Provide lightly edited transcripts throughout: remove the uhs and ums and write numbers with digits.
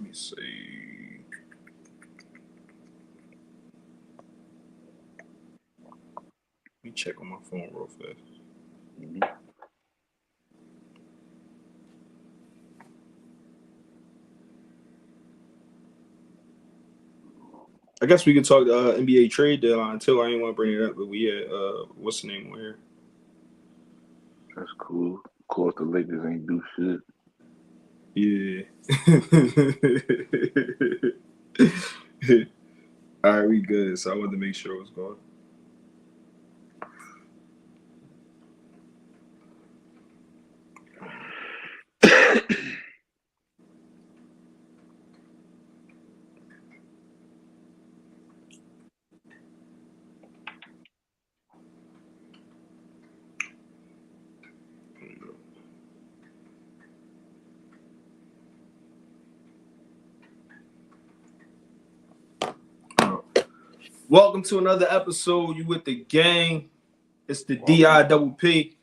Let me see. Let me check on my phone real fast. Mhm. I guess we could talk NBA trade deadline too. I ain't want to bring it up, but we had what's the name on here? That's cool. Of course, the Lakers ain't do shit. Yeah. All right, we good. So I wanted to make sure it was going. Welcome to another episode. You with the gang. It's the DI Double P.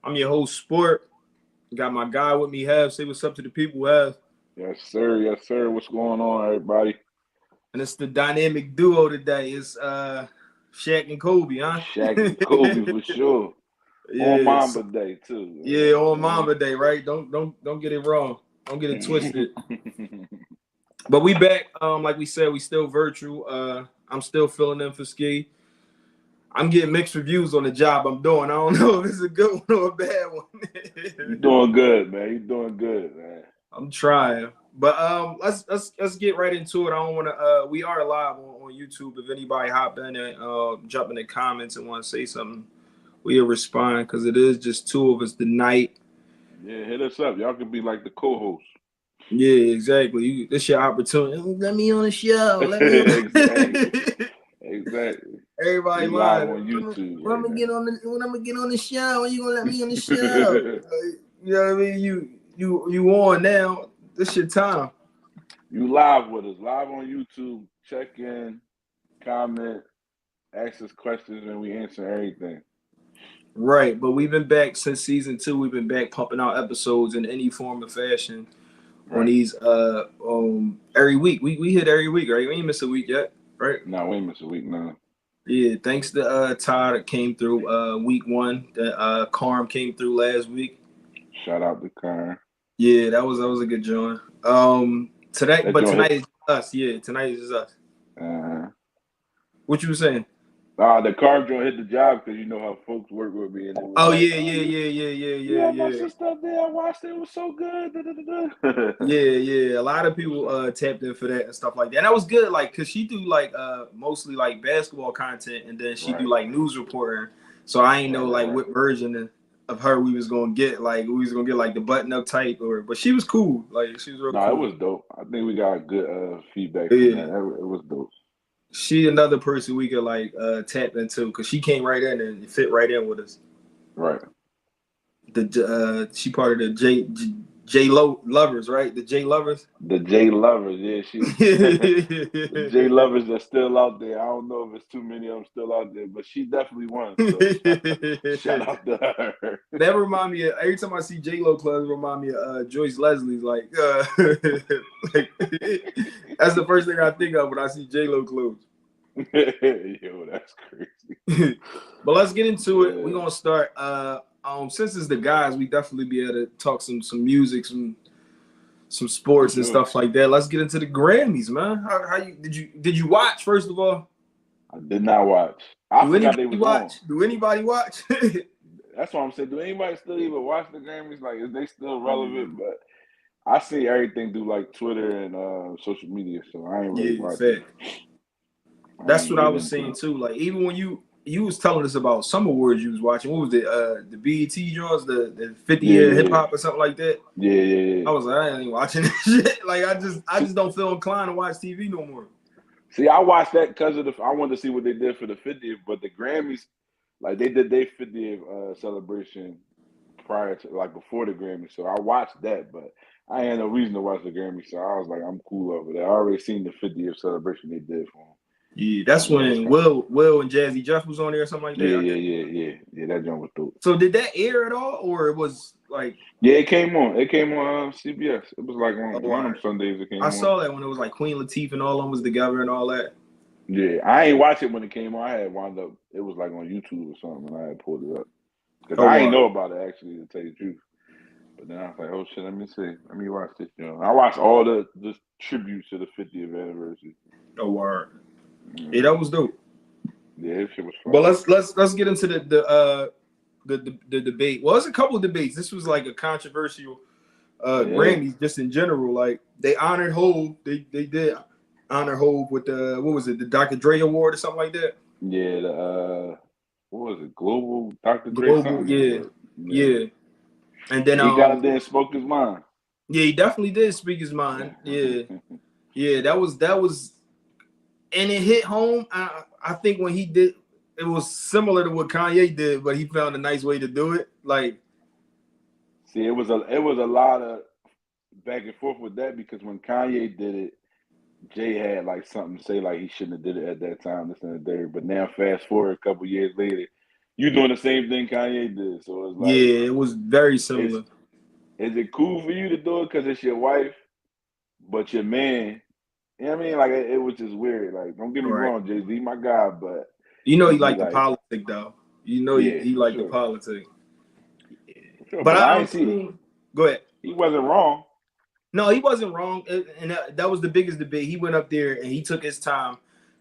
I'm your host, Sport. Got my guy with me, Have. Say what's up to the people, Have. Yes, sir. Yes, sir. What's going on, everybody? And it's the dynamic duo today. It's Shaq and Kobe, huh? Shaq and Kobe for sure. On Mamba Day too. Yeah, on Mamba Day, right? Don't get it wrong. Don't get it twisted. But we back. Like we said, we still virtual. I'm still filling in for Ski. I'm getting mixed reviews on the job I'm doing. I don't know if it's a good one or a bad one. You doing good, man. You doing good, man. I'm trying. But let's get right into it. I don't want to. We are live on YouTube. If anybody hop in and jump in the comments and want to say something, we'll respond because it is just two of us tonight. Yeah, hit us up. Y'all can be like the co-host. Yeah, exactly. This your opportunity. Let me on the show. Let me on Exactly. Everybody live on YouTube. When I'm gonna get on the show, when you gonna let me on the show? You know what I mean? You on now. This your time. You live with us, live on YouTube. Check in, comment, ask us questions, and we answer everything. Right, but we've been back since season 2. We've been back pumping out episodes in any form of fashion on these every week. We hit every week, right? We ain't missed a week yet, right? No, we ain't missed a week, no. Yeah, thanks to Todd that came through week 1. That Carm came through last week. Shout out to Carm. Yeah, that was a good joint. Tonight is us. Yeah, tonight is us. What you were saying? The Carm joint hit the job because you know how folks work with me. And Yeah. My sister up there, I watched it. It was so good. Yeah. A lot of people tapped in for that and stuff like that. And that was good, like, cause she do like mostly like basketball content, and then she do like news reporting. So I ain't know like what version of her we was gonna get. Like we was gonna get like the button up type, but she was cool. Like she was real cool. It was dope. I think we got good feedback from that. It was dope. She another person we could like tap into because she came right in and fit right in with us. Right. She part of the J Lo lovers, right? The J lovers. The J lovers, yeah. The J lovers are still out there. I don't know if it's too many of them still out there, but she definitely one. So shout out to her. That remind me of, every time I see J Lo clothes, remind me of Joyce Leslie's. Like that's the first thing I think of when I see J Lo clothes. Yo, that's crazy. But let's get into it. We're gonna start. Since it's the guys, we definitely be able to talk some music, some sports and stuff like that. Let's get into the Grammys, man. How did you watch first of all? I did not watch. I forgot they was on. Do anybody watch? That's what I'm saying. Do anybody still even watch the Grammys? Like, is they still relevant? But I see everything through like Twitter and social media, so I ain't really watching. That's what I was saying too. Like, even when you was telling us about some awards you was watching, what was it? The BET Jones, the 50-year hip hop or something like that. Yeah. I was like, I ain't watching this shit. Like, I just don't feel inclined to watch TV no more. See, I watched that because of I wanted to see what they did for the 50th, but the Grammys, like they did their 50th celebration prior to, like, before the Grammys. So I watched that, but I had no reason to watch the Grammys. So I was like, I'm cool over there. I already seen the 50th celebration they did for them. Yeah, that's when Will and Jazzy Jeff was on there or something like that. Yeah. That joint was dope. So did that air at all, or it was Like, Yeah, it came on. It came on CBS. It was like one of them or Sundays it came I on. saw that when it was like Queen Latifah and all of them was together and all that. Yeah, I ain't watch it when it came on. I had wound up. It was like on YouTube or something, and I had pulled it up because I ain't know about it actually, to tell you the truth. But then I was like, oh shit, let me see. Let me watch this. I watched all the tributes to the 50th anniversary. Oh, word. Yeah, that was dope. Yeah, that shit was fun. But let's get into the debate. Well, it's a couple of debates. This was like a controversial Grammys just in general. Like they honored Hov. They did honor Hov with the what was it, the Dr. Dre Award or something like that? Yeah, the what was it, Global Dr. Dre Global, something? Yeah. And then he got up there and spoke his mind. Yeah, he definitely did speak his mind. Yeah. Yeah, that was and it hit home. I think when he did, it was similar to what Kanye did, but he found a nice way to do it. Like, see, it was a lot of back and forth with that because when Kanye did it, Jay had like something to say, like he shouldn't have did it at that time, this and that. But now, fast forward a couple years later, you doing the same thing Kanye did. So it's like, yeah, it was very similar. Is it cool for you to do it because it's your wife, but your man? You know what I mean? Like it was just weird. Like, don't get me wrong, Jay-Z, my guy, but you know he liked the politic though. You know he liked the politic. Sure, but I ain't see. Go ahead. He wasn't wrong. No, he wasn't wrong, and that was the biggest debate. He went up there and he took his time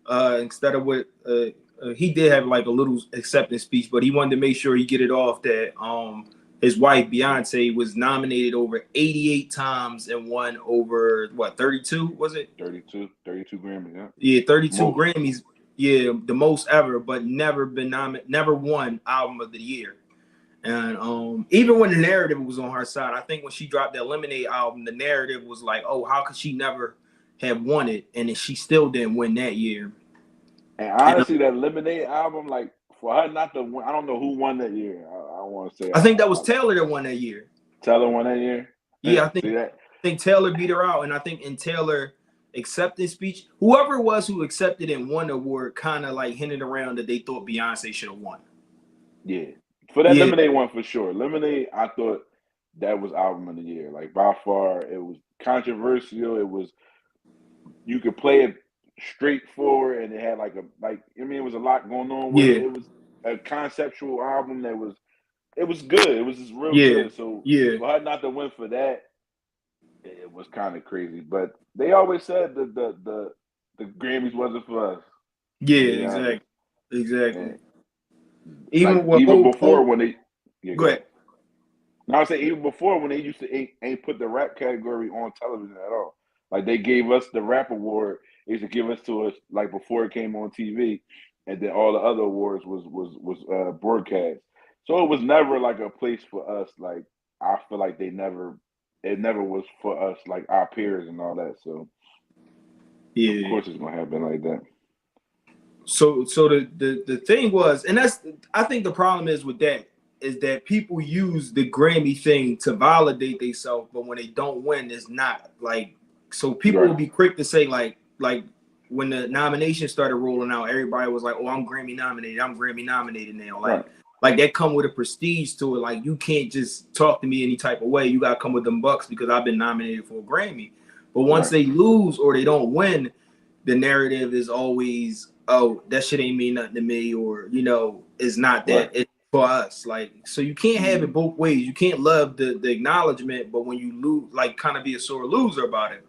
instead of what he did have like a little acceptance speech, but he wanted to make sure he get it off that his wife Beyonce was nominated over 88 times and won over what 32 was it? 32 Grammys, yeah. Yeah, 32 most. Grammys, yeah, the most ever, but never won album of the year. And even when the narrative was on her side, I think when she dropped that Lemonade album, the narrative was like, oh, how could she never have won it? And then she still didn't win that year. And honestly, that Lemonade album, like for her not to win, I don't know who won that year. I want to say. I think that was Taylor that won that year. Taylor won that year? Yeah, I think Taylor beat her out. And I think in Taylor acceptance speech, whoever it was who accepted and won the award kind of like hinted around that they thought Beyonce should have won. Yeah. For that Lemonade one, for sure. Lemonade, I thought that was album of the year. Like, by far, it was controversial. It was, you could play it straightforward, and it had it was a lot going on with it. It was a conceptual album that was, it was good. It was just real good. So, for her not to win for that, it was kind of crazy. But they always said that the Grammys wasn't for us. Yeah, exactly. And, even before when they go ahead. Now I say even before when they used to ain't put the rap category on television at all. Like they gave us the rap award, they used to give us to us like before it came on TV, and then all the other awards was broadcast. So it was never like a place for us. Like I feel like it never was for us, like our peers and all that. So of course it's gonna happen like that. So the thing was, and I think the problem is with that is that people use the Grammy thing to validate themselves, but when they don't win, it's not like, so people will be quick to say like when the nominations started rolling out, everybody was like, oh, I'm Grammy nominated now. Like that come with a prestige to it. Like you can't just talk to me any type of way. You gotta come with them bucks because I've been nominated for a Grammy. But once they lose or they don't win, the narrative is always, oh, that shit ain't mean nothing to me, or it's not that it's for us. Like, so you can't have it both ways. You can't love the acknowledgement, but when you lose, like kind of be a sore loser about it.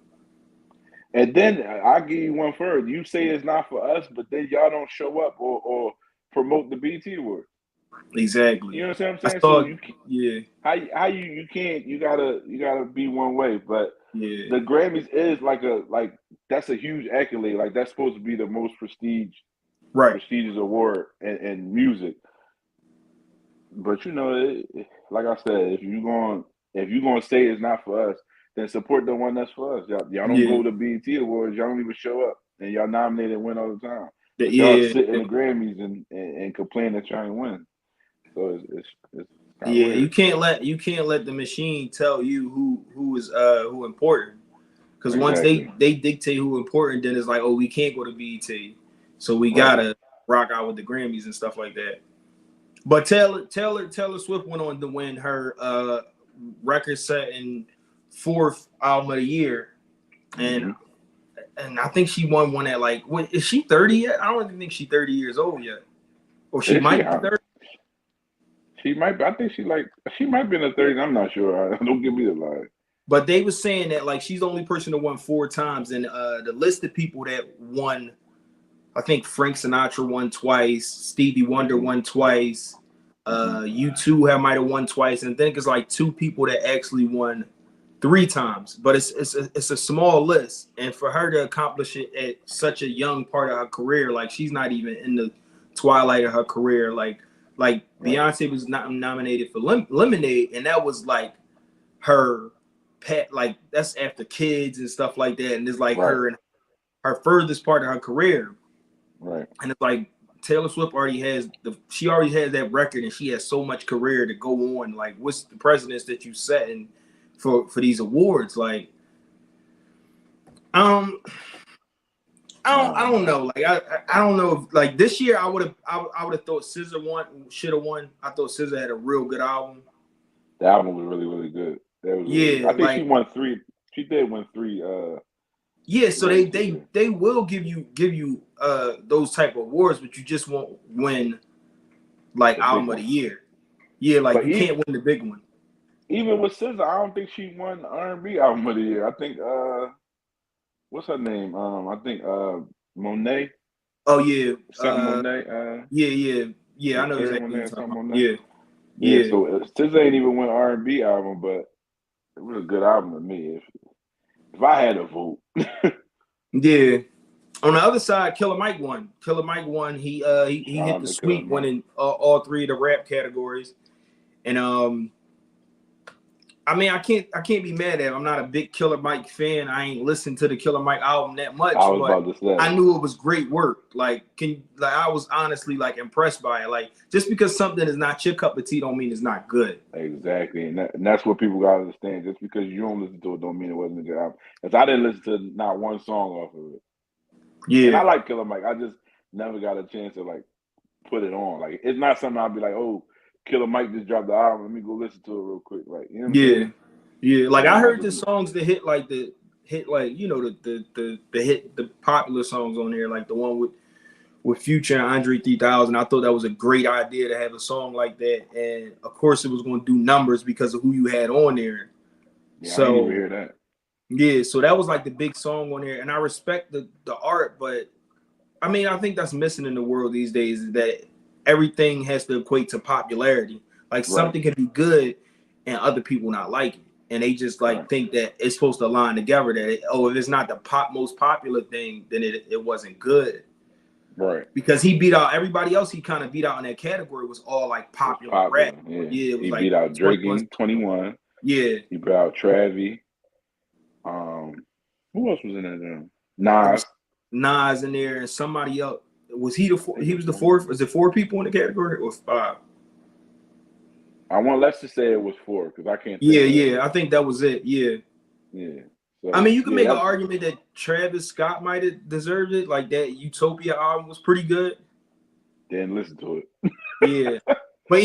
And then I'll give you one further. You say it's not for us, but then y'all don't show up or promote the BET Awards. Exactly. You know what I'm saying? How you can't, you gotta be one way. But the Grammys is like that's a huge accolade. Like that's supposed to be the most prestigious award in music. But like I said, if you're gonna say it's not for us, then support the one that's for us. Y'all don't go to BET Awards. Y'all don't even show up, and y'all nominate and win all the time. Y'all sit in the Grammys and complain that y'all ain't win. So it's weird. you can't let the machine tell you who important, because once they dictate who important, then it's like, oh, we can't go to BET, so we gotta rock out with the Grammys and stuff like that. But Taylor Swift went on to win her record-setting 4th album of the year, and I think she won one at like, what, is she 30 yet? I don't even think she's 30 years old yet, or she might be 30. She might be. I think she might be in the 30s. I'm not sure. Don't give me the lie. But they were saying that like she's the only person that won 4 times, and the list of people that won, I think Frank Sinatra won twice, Stevie Wonder won twice, U2 might have won twice, and I think it's like 2 people that actually won 3 times. But it's a small list, and for her to accomplish it at such a young part of her career, like she's not even in the twilight of her career. Like Beyonce was not nominated for Lemonade, and that was like her pet, like that's after kids and stuff like that, and it's like her furthest part of her career. Right. And it's like Taylor Swift already has that record, and she has so much career to go on. Like, what's the precedence that you set in for these awards? Like, I don't know. Like, I don't know if, like, this year I would have thought SZA should have won. I thought SZA had a real good album. The album was really, really good. I think she won 3. She did win 3. Yeah, so they will give you those type of awards, but you just won't win like album of the year. Yeah, like you can't win the big one. Even with SZA, I don't think she won R&B album of the year. I think what's her name? I think Monet. Oh yeah, Monet. Yeah. I know exactly. Yeah. So SZA ain't even win R&B album, but it was a good album to me. If I had a vote. Yeah. On the other side, Killer Mike won. He hit the sweep, winning all 3 of the rap categories. And I mean, I can't be mad at him. I'm not a big Killer Mike fan. I ain't listened to the Killer Mike album that much. I knew it was great work. Like, I was honestly like impressed by it. Like, just because something is not your cup of tea don't mean it's not good. Exactly, and that's what people gotta understand. Just because you don't listen to it don't mean it wasn't a good album. Because I didn't listen to not one song off of it. Yeah, and I like Killer Mike. I just never got a chance to like put it on. Like, it's not something I'd be like, oh, Killer Mike just dropped the album. Let me go listen to it real quick. Like, you know what I'm saying? Yeah. Like, I heard the songs that hit you know, the popular songs on there, like the one with Future and Andre 3000. I thought that was a great idea to have a song like that, and of course it was going to do numbers because of who you had on there. Yeah, so I didn't even hear that. Yeah, so that was like the big song on there, and I respect the art, but I mean, I think that's missing in the world these days, is that everything has to equate to popularity. Like, something can be good and other people not like it, and they just like think that it's supposed to align together. That if it's not the most popular thing, then it wasn't good. Right. Because he beat out everybody else. He kind of beat out in that category was all like popular rap. Yeah, it was he beat out Drake in 21. Yeah, he beat out Travis. Who else was in that? Nas in there, and somebody else. Was he the fourth? He was the 4th. Was it 4 people in the category or 5? Let's just say it was 4 because I can't. Yeah. I think that was it. Yeah. So, I mean, you can make an argument that Travis Scott might have deserved it. Like, that Utopia album was pretty good. Didn't listen to it. Yeah, but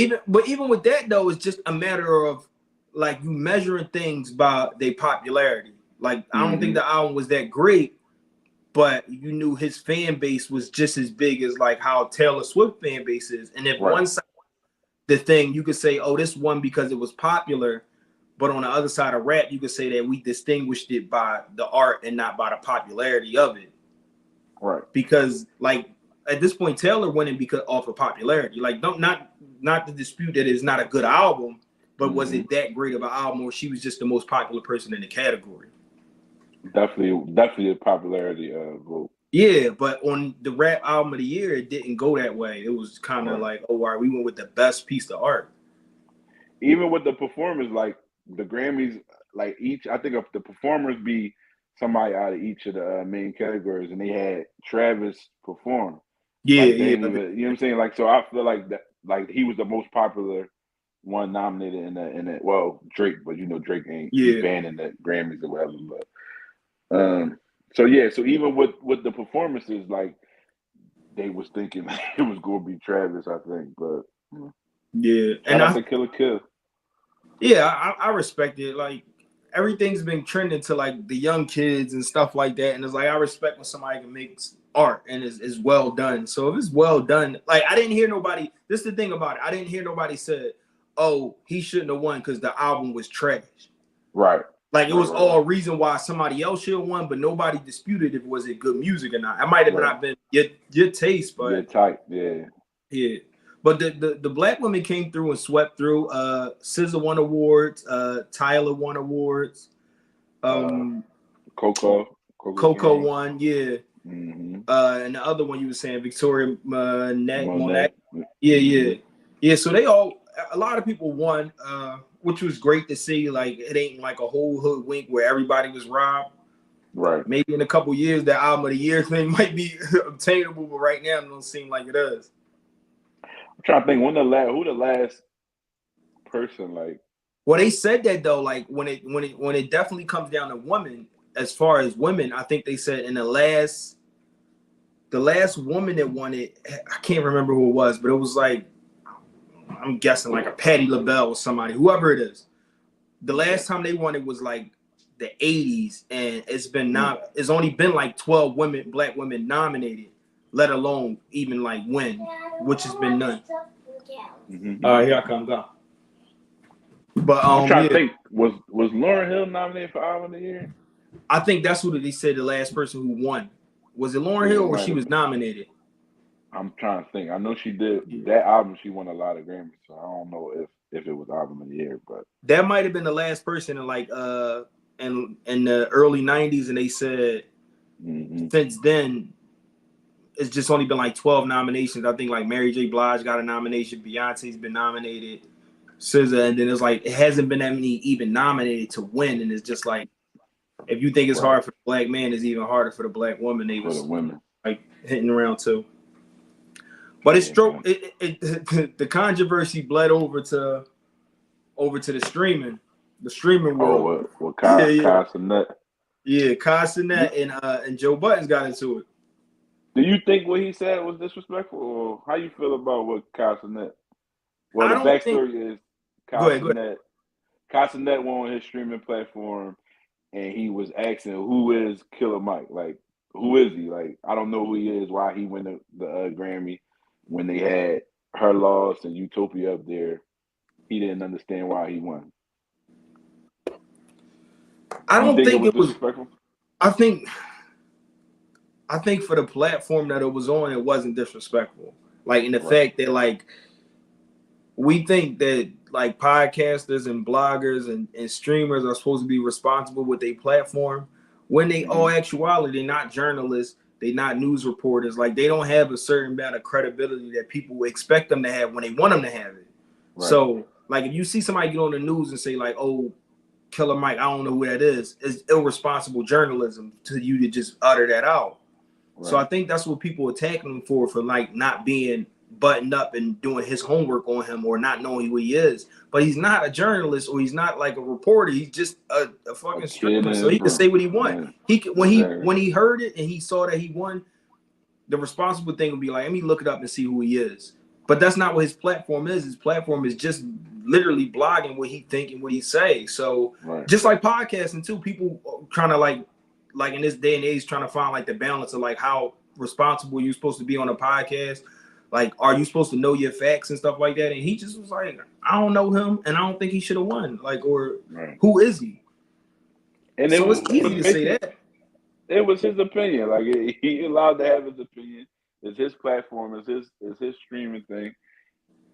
even with that though, it's just a matter of like you measuring things by their popularity. Like, I don't think the album was that great, but you knew his fan base was just as big as like how Taylor Swift fan base is. And if one side the thing, you could say, oh, this won because it was popular. But on the other side of rap, you could say that we distinguished it by the art and not by the popularity of it. Right. Because like at this point, Taylor winning because off of popularity. Like, not to dispute that it's not a good album, but was it that great of an album, or she was just the most popular person in the category? Definitely a popularity vote. Yeah, but on the rap album of the year, it didn't go that way. It was kind of like, oh, all right, we went with the best piece of art. Even with the performers, like the Grammys, like I think if the performers be somebody out of each of the main categories, and they had Travis perform. Yeah, like you know what I'm saying? Like, so I feel like that, like he was the most popular one nominated in that. Well, Drake, but you know Drake ain't banning the Grammys or whatever. But so even with the performances, like they was thinking it was gonna be Travis, I think. But yeah, and I think Killer Kill. Yeah, I respect it. Like everything's been trending to like the young kids and stuff like that. And it's like I respect when somebody can make art and is well done. So if it's well done, like I didn't hear nobody. This is the thing about it. I didn't hear nobody said, "Oh, he shouldn't have won because the album was trash." Right. Like it was all a reason why somebody else should have won, but nobody disputed if it was it good music or not. It might have not been your taste, but your type, yeah. Yeah. But the black women came through and swept through. SZA won awards. Tyler won awards. Coco won, yeah. Mm-hmm. And the other one you were saying, Victoria Monet. Yeah. So they a lot of people won, which was great to see. Like it ain't like a whole hood wink where everybody was robbed. Right. Maybe in a couple years, the album of the year thing might be obtainable, but right now it don't seem like it is. I'm trying to think who the last person like. Well, they said that though, like when it definitely comes down to women, as far as women, I think they said in the last woman that won it, I can't remember who it was, but it was like, I'm guessing like a Patti LaBelle or somebody, whoever it is. The last time they won it was like the 80s, and it's only been like 12 black women nominated, let alone even like win, which has been none. Mm-hmm. All right, here I come, go. But I'm trying to think, was Lauryn Hill nominated for Album of the Year? I think that's who they said the last person who won. Was it Lauryn Hill or she was nominated? I'm trying to think. I know she did that album. She won a lot of Grammys, so I don't know if it was Album of the Year, but that might have been the last person in like in the early 90s, and they said since then it's just only been like 12 nominations. I think like Mary J. Blige got a nomination, Beyonce's been nominated, SZA, and then it's like it hasn't been that many even nominated to win, and it's just like if you think it's hard for the black man, it's even harder for the black woman. They was like hitting around too. But the controversy bled over to the streaming world. With Kai Cenat. Yeah, Kai Cenat and Joe Budden got into it. Do you think what he said was disrespectful, or how you feel about what Kai Cenat? Well, the backstory is Kai Cenat went on his streaming platform, and he was asking, "Who is Killer Mike? Like, who is he? Like, I don't know who he is. Why he won the Grammy when they had Her Loss and Utopia up there? He didn't understand why he won." I don't think it was disrespectful. I think for the platform that it was on, it wasn't disrespectful. Like in the fact that like we think that like podcasters and bloggers and streamers are supposed to be responsible with their platform, when they all actuality, they're not journalists, they're not news reporters. Like they don't have a certain amount of credibility that people expect them to have when they want them to have it. Right. So like if you see somebody get on the news and say like, "Oh, Killer Mike, I don't know who that is," it's irresponsible journalism to you to just utter that out. Right. So I think that's what people attacking him for like not being buttoned up and doing his homework on him or not knowing who he is. But he's not a journalist or he's not like a reporter. He's just a fucking streamer. So he can say what he wants. When he heard it and he saw that he won, the responsible thing would be like, let me look it up and see who he is. But that's not what his platform is. His platform is just literally blogging what he think and what he say. So just like podcasting too, people trying to like in this day and age trying to find like the balance of like how responsible you're supposed to be on a podcast. Like, are you supposed to know your facts and stuff like that? And he just was like, I don't know him, and I don't think he should have won. Like, or who is he? And so it's easy to say that. It was his opinion. Like he allowed to have his opinion. It's his platform. It's his streaming thing.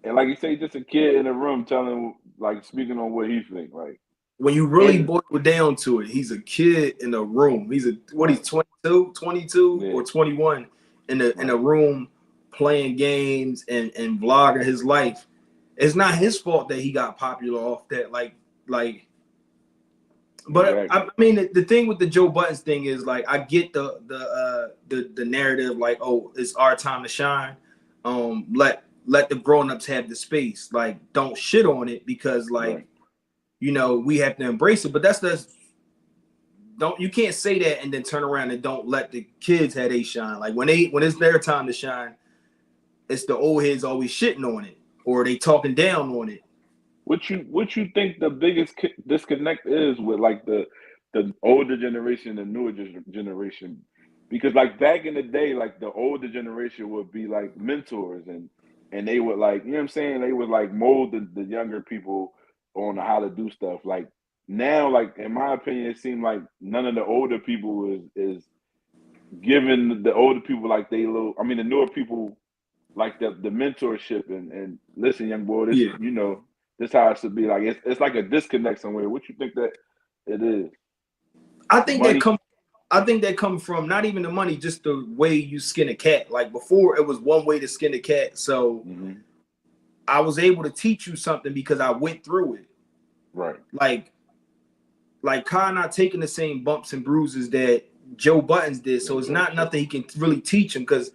And like you say, just a kid in a room telling, like speaking on what he think. Like when you really boil down to it, he's a kid in a room. He's 22 or 21 in a room playing games and vlogging his life. It's not his fault that he got popular off that but I mean the thing with the Joe Budden thing is like I get the narrative like, oh, it's our time to shine. Let the grown-ups have the space. Like don't shit on it because like you know we have to embrace it. But you can't say that and then turn around and don't let the kids have they shine. Like when it's their time to shine, it's the old heads always shitting on it or they talking down on it. What you think the biggest disconnect is with like the older generation and newer generation? Because like back in the day, like the older generation would be like mentors and they would like, you know what I'm saying? They would like mold the younger people on how to do stuff. Like now, like in my opinion, it seemed like none of the older people is giving the older people like they little. I mean, the newer people like the mentorship and listen, young boy, this Yeah. you know this how it should be. Like it's like a disconnect somewhere. What you think that it is? I think that come from not even the money, just the way you skin a cat. Like before, it was one way to skin a cat. So I was able to teach you something because I went through it. Right. Like Kai not taking the same bumps and bruises that Joe Buttons did. So it's not nothing he can really teach him because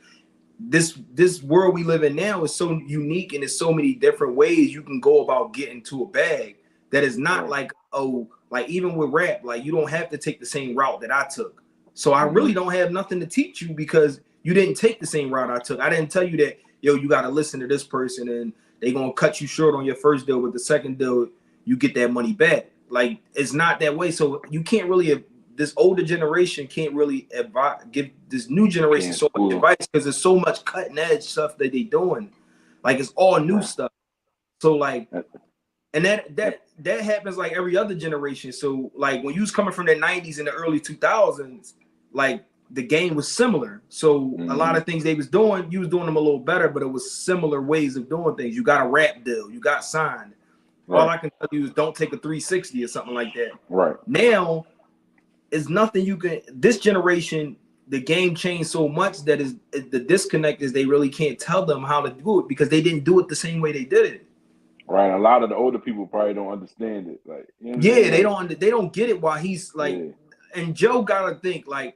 this world we live in now is so unique and there's so many different ways you can go about getting to a bag that is not like, oh, like even with rap, like you don't have to take the same route that I took. So I really don't have nothing to teach you because you didn't take the same route I took. I didn't tell you that, yo, you got to listen to this person and they're going to cut you short on your first deal. With the second deal, you get that money back. Like, it's not that way. So you can't really, this older generation can't really give this new generation so much advice because there's so much cutting edge stuff that they doing. Like, it's all new stuff. So like, and that happens like every other generation. So like when you was coming from the 90s and the early 2000s, like the game was similar. So a lot of things they was doing, you was doing them a little better, but it was similar ways of doing things. You got a rap deal, you got signed. All I can tell you is don't take a 360 or something like that. Right. Now, it's nothing you can, this generation, the game changed so much that is the disconnect is they really can't tell them how to do it because they didn't do it the same way they did it. Right. A lot of the older people probably don't understand it. Like, you know they don't get it while he's like, and Joe gotta think like,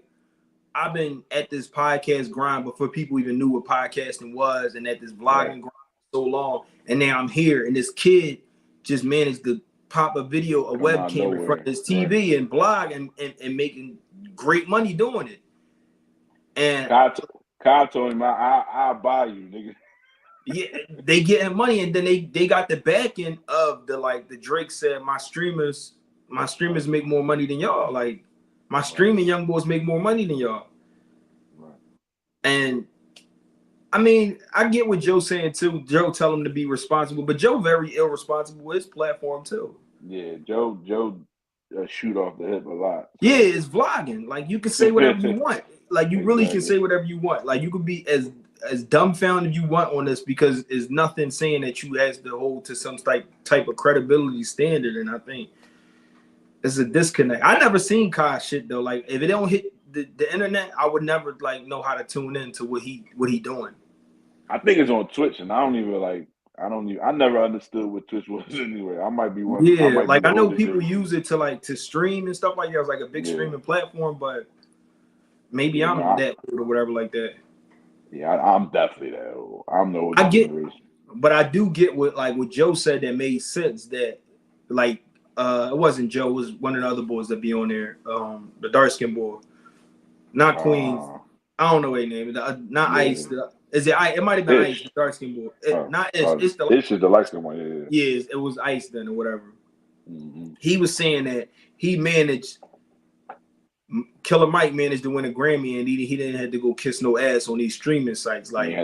I've been at this podcast grind before people even knew what podcasting was, and at this vlogging grind so long, and now I'm here, and this kid just managed to pop a webcam in front of his TV and blog and making great money doing it. And Kyle told him, I'll buy you, nigga. Yeah, they getting money, and then they got the backing of the Drake said my streamers make more money than y'all. Like my streaming young boys make more money than y'all. Right. And I mean, I get what Joe's saying too. Joe tell him to be responsible, but Joe very irresponsible with his platform too. Yeah, Joe shoot off the hip a lot. So. Yeah, it's vlogging. Like you can say whatever you want. Like you really can say whatever you want. Like you could be as dumbfounded you want on this because there's nothing saying that you has to hold to some type of credibility standard. And I think it's a disconnect. I never seen Kai shit though. Like if it don't hit the internet, I would never like know how to tune in to what he doing. I think it's on Twitch, and I never understood what Twitch was anyway. I might be one. Yeah, I know people use it to stream and stuff like that. It's like a big streaming platform, but maybe I'm that old or whatever like that. Yeah, I'm definitely that old. I'm the old generation. But I do get what Joe said that made sense. That it wasn't Joe, it was one of the other boys that be on there. The dark skin boy, not Queens. I don't know what name. Not Ice. Is it Ice? It might have been Ice, the dark skin boy. Not Ish. It's the light skin one. Yeah, it was Ice then or whatever. Mm-hmm. He was saying that he managed. Killer Mike managed to win a Grammy, and he didn't have to go kiss no ass on these streaming sites. Like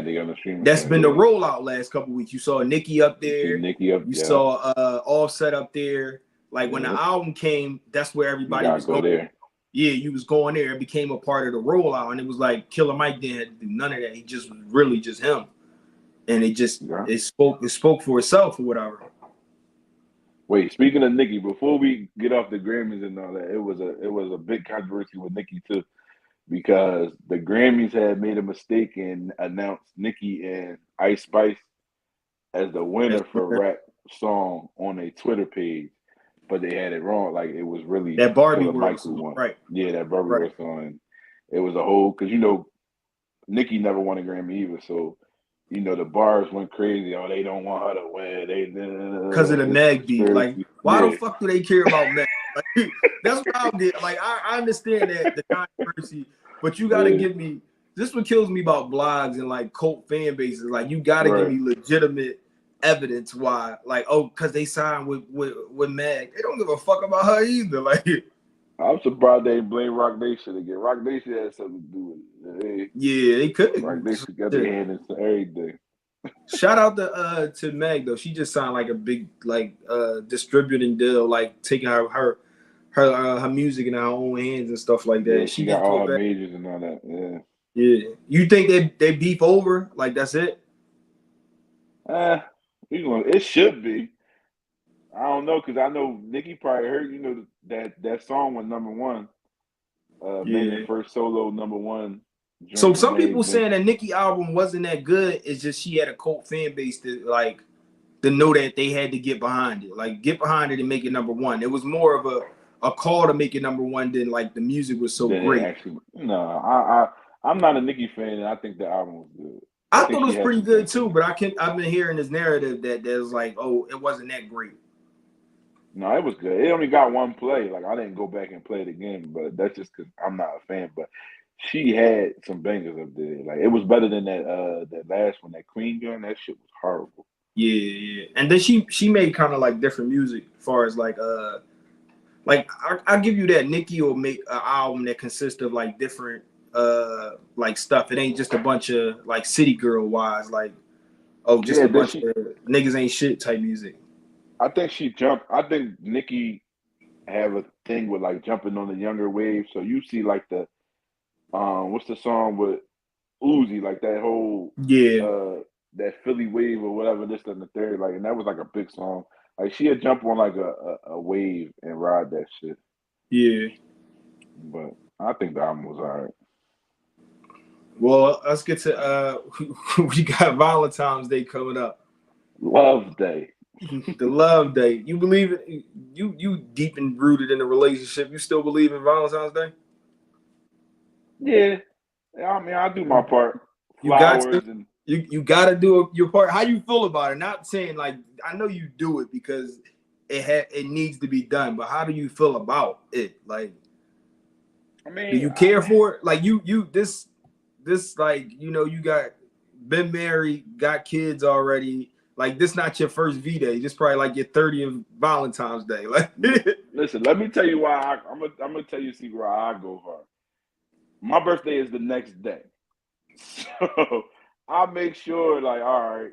that's been the rollout last couple weeks. You saw Nicki up there. You saw Offset up there. Like when the album came, that's where everybody was going. There. Yeah, you was going there. It became a part of the rollout, and it was like Killer Mike didn't have to do none of that. He just was really just him, and it spoke for itself or whatever. Wait, speaking of Nicki, before we get off the Grammys and all that, it was a big controversy with Nicki too, because the Grammys had made a mistake and announced Nicki and Ice Spice as the winner for rap song on a Twitter page, but they had it wrong. Like it was really that Barbie World song, right? Yeah, that Barbie World song. It was a whole because Nicki never won a Grammy either, so. The bars went crazy. Oh, they don't want her to win. Because of the Meg beat. Like, why the fuck do they care about Meg? Like, that's what I get. Like, I understand that the controversy, but you got to give me. This what kills me about blogs and like cult fan bases. Like, you got to give me legitimate evidence why, like, oh, because they signed with Meg. They don't give a fuck about her either. Like, I'm surprised they blame Rock Nation again. Rock Nation had something to do with it. yeah, they could. Rock Nation got their hand into everything. Shout out to Meg though. She just signed like a big like distributing deal, like taking her music in her own hands and stuff like that. Yeah, she got all her majors and all that. Yeah. Yeah. You think they beef over? Like that's it? It should be. I don't know, because I know Nicki probably heard, that song was #1. Megan's first solo #1. So some people saying that Nicki album wasn't that good. It's just she had a cult fan base to know that they had to get behind it. Like get behind it and make it #1. It was more of a call to make it #1 than like the music was so great. Actually, I'm not a Nicki fan, and I think the album was good. I thought it was pretty good too, but I've been hearing this narrative that there's like, oh, it wasn't that great. No, it was good. It only got one play. Like I didn't go back and play it again, but that's just because I'm not a fan. But she had some bangers up there. Like it was better than that last one, that Queen Gun. That shit was horrible. Yeah. And then she made kind of like different music as far as like I'll give you that. Nicki will make an album that consists of like different like stuff. It ain't just a bunch of like city girl wise, like a bunch of niggas ain't shit type music. I think Nicki have a thing with like jumping on the younger wave. So you see like the what's the song with Uzi, like that whole that Philly wave or whatever, this and the third, like, and that was like a big song. Like she'd jump on like a wave and ride that shit. Yeah. But I think the album was alright. Well, let's get to we got Valentine's Day coming up. Love Day. The Love Day. You believe it? You deep and rooted in a relationship. You still believe in Valentine's Day? Yeah. I mean, I do my part. You got to do your part. How you feel about it? Not saying like I know you do it because it needs to be done, but how do you feel about it? Like, I mean, do you care for it? Like this like you got been married, got kids already. Like this not your first V-Day. This probably like your 30th Valentine's Day. Like, listen, let me tell you why I'm gonna tell you where I go hard. My birthday is the next day, so I make sure like, all right,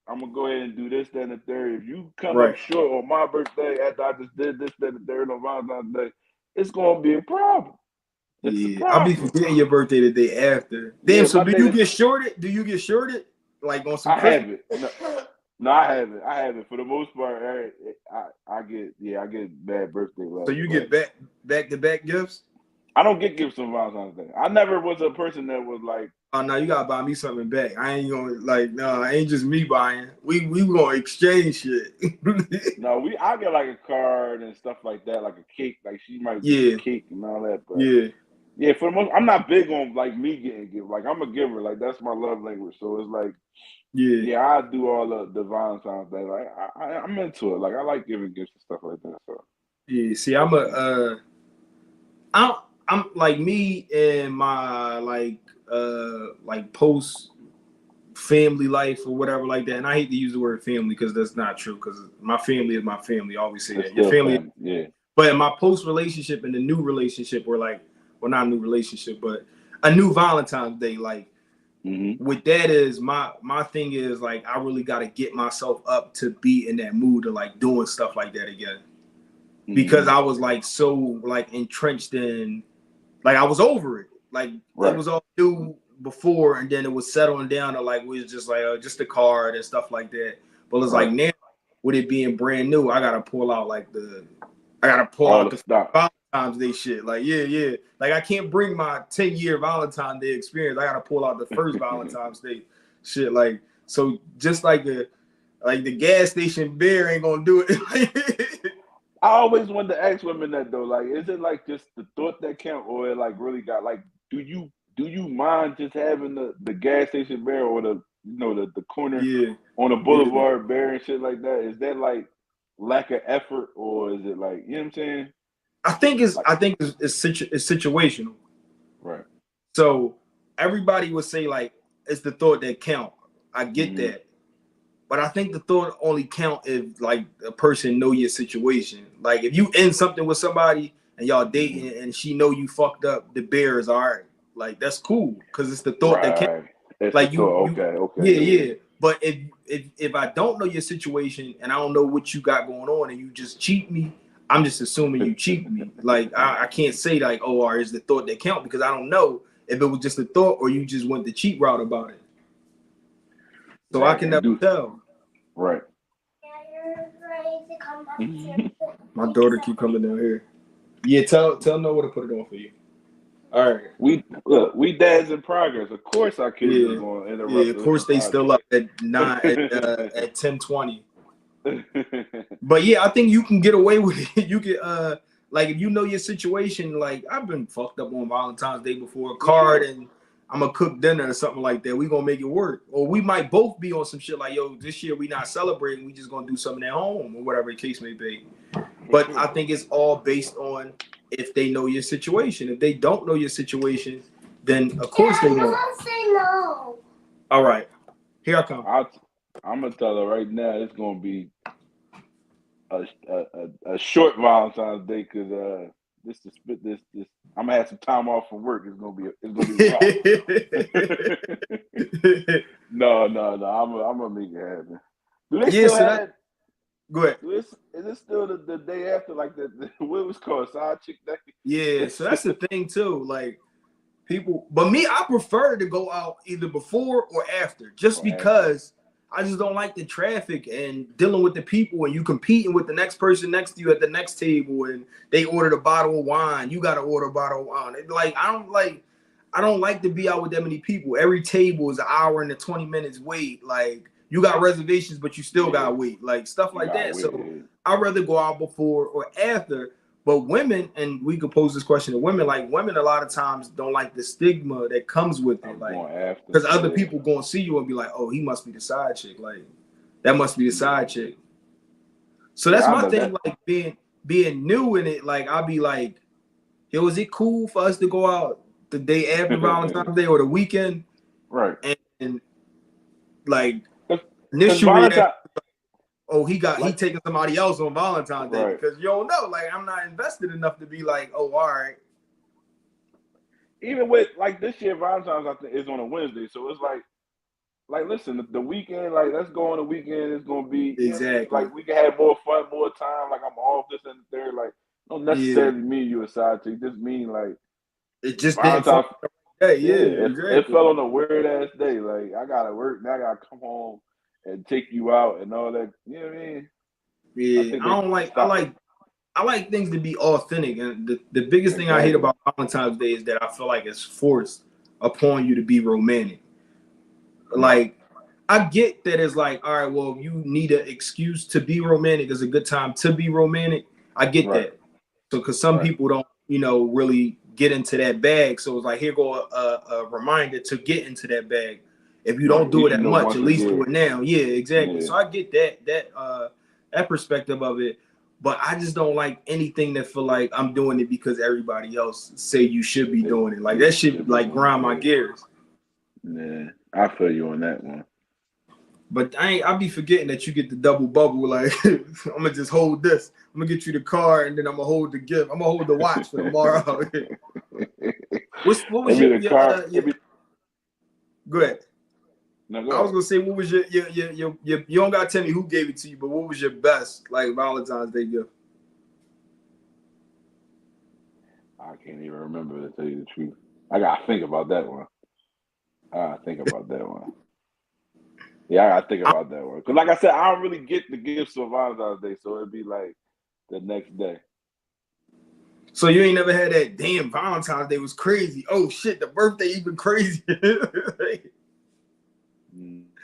I'm gonna go ahead and do this, that, and the third. If you come up short on my birthday after I just did this, that, and the third on Valentine's Day, it's gonna be a problem. I'll be forgetting your birthday the day after. Damn. So do you get shorted? Do you get shorted? Like on some? I have it. No, I have it. I have it for the most part. I get bad birthday love. So you get back to back gifts? I don't get gifts on Valentine's Day. I never was a person that was like, oh no, you gotta buy me something back. I ain't gonna like no, it ain't just me buying. We gonna exchange shit. No, I get like a card and stuff like that, like a cake. Like she might get a cake and all that. But yeah, for the most, I'm not big on like me getting gift. Like I'm a giver. Like that's my love language. So it's like, I do all the Valentine's Day. Like I'm into it. Like I like giving gifts and stuff like that. So yeah, see, I'm like me and my like post family life or whatever like that. And I hate to use the word family because that's not true. Because my family is my family. I always say that your family. Yeah. But in my post relationship and the new relationship, we're like. Well, not a new relationship, but a new Valentine's Day. Like, with that is my thing is like I really got to get myself up to be in that mood of like doing stuff like that again, because I was like so like entrenched in, like I was over it. Like it was all new before, and then it was settling down to like we was just like just a card and stuff like that. But it's like now with it being brand new, I gotta pull out the stuff. Valentine's Day shit. Like, yeah. Like, I can't bring my 10-year Valentine's Day experience. I gotta pull out the first Valentine's Day shit. Like, so just like the gas station beer ain't gonna do it. I always wanted to ask women that though. Like, is it like just the thought that count, or it like really got like, do you mind just having the gas station beer or the corner on the boulevard beer and shit like that? Is that like lack of effort, or is it like, you know what I'm saying? I think it's situational. Right. So everybody would say like it's the thought that count. I get that. But I think the thought only count if like a person know your situation. Like if you in something with somebody and y'all dating and she know you fucked up, the bear is all right. Like that's cool because it's the thought that counts. Right. It's the Like thought. you, Okay. yeah. But if I don't know your situation and I don't know what you got going on and you just cheat me, I'm just assuming you cheat me. Like I can't say like, oh, or is the thought that count because I don't know if it was just a thought or you just went the cheat route about it. So I can never tell. Right. My daughter keep coming down here. Yeah, tell Noah to put it on for you. All right. We dads in progress. Of course, our kids are going to interrupt. Yeah, of course they still up at 10:20. But yeah, I think you can get away with it. You can like if you know your situation. Like I've been fucked up on Valentine's Day before, a card and I'm gonna cook dinner or something like that. We gonna make it work, or we might both be on some shit like, yo, this year we not celebrating. We just gonna do something at home or whatever the case may be. But I think it's all based on if they know your situation. If they don't know your situation, then of course they won't. Say no. All right, here I come. I'm gonna tell her right now. It's gonna be a short Valentine's Day because this. I'm gonna have some time off from work. It's gonna be rough. No. I'm gonna make it happen. Do they still have? Go ahead. Is it still the day after, like the what was called side chick day? Yeah, so that's the thing too. Like people, but me, I prefer to go out either before or after, just because I just don't like the traffic and dealing with the people and you competing with the next person next to you at the next table and they ordered a bottle of wine. You got to order a bottle of wine. Like I don't like to be out with that many people. Every table is an hour and 20 minutes wait. Like you got reservations, but you still got to wait. Like stuff like that. So I'd rather go out before or after. But women, and we could pose this question to women, like women a lot of times don't like the stigma that comes with it. Like because other people going to see you and be like, oh, he must be the side chick. Like that must be the side chick. So that's my thing, like being new in it. Like I'll be like, yo, is it cool for us to go out the day after Valentine's Day or the weekend? Right. And like initially, he taking somebody else on Valentine's Day because you don't know. Like I'm not invested enough to be like, oh, all right. Even with like this year, Valentine's I think is on a Wednesday, so it's like listen, the weekend, like let's go on the weekend. It's gonna be exactly like we can have more fun, more time. Like I'm off this and the third. Like don't necessarily mean you a side chick. Just mean like it just Valentine's. Exactly. It fell on a weird ass day. Like I gotta work now. I gotta come home and take you out and all that. You know what I mean? Yeah, I like things to be authentic. And the biggest thing I hate about Valentine's Day is that I feel like it's forced upon you to be romantic. Like I get that it's like, all right, well, you need an excuse to be romantic. It's a good time to be romantic. I get that. So because some people don't, really get into that bag. So it's like, here go a reminder to get into that bag. If you don't do it that much, at least do it now. Yeah, exactly. Yeah. So I get that perspective of it, but I just don't like anything that feel like I'm doing it because everybody else say you should be doing it. Like that shit like grind my gears. Yeah, I feel you on that one. But I'll be forgetting that you get the double bubble. Like I'm gonna just hold this. I'm gonna get you the car, and then I'm gonna hold the gift. I'm gonna hold the watch for tomorrow. What was your Go ahead. No, I was gonna say, what was your you don't gotta tell me who gave it to you, but what was your best like Valentine's Day gift? I can't even remember, to tell you the truth. I gotta think about that one. Yeah, I gotta think about that one. Cause like I said, I don't really get the gifts for Valentine's Day, so it'd be like the next day. So you ain't never had that damn Valentine's Day was crazy. Oh shit, the birthday even crazy.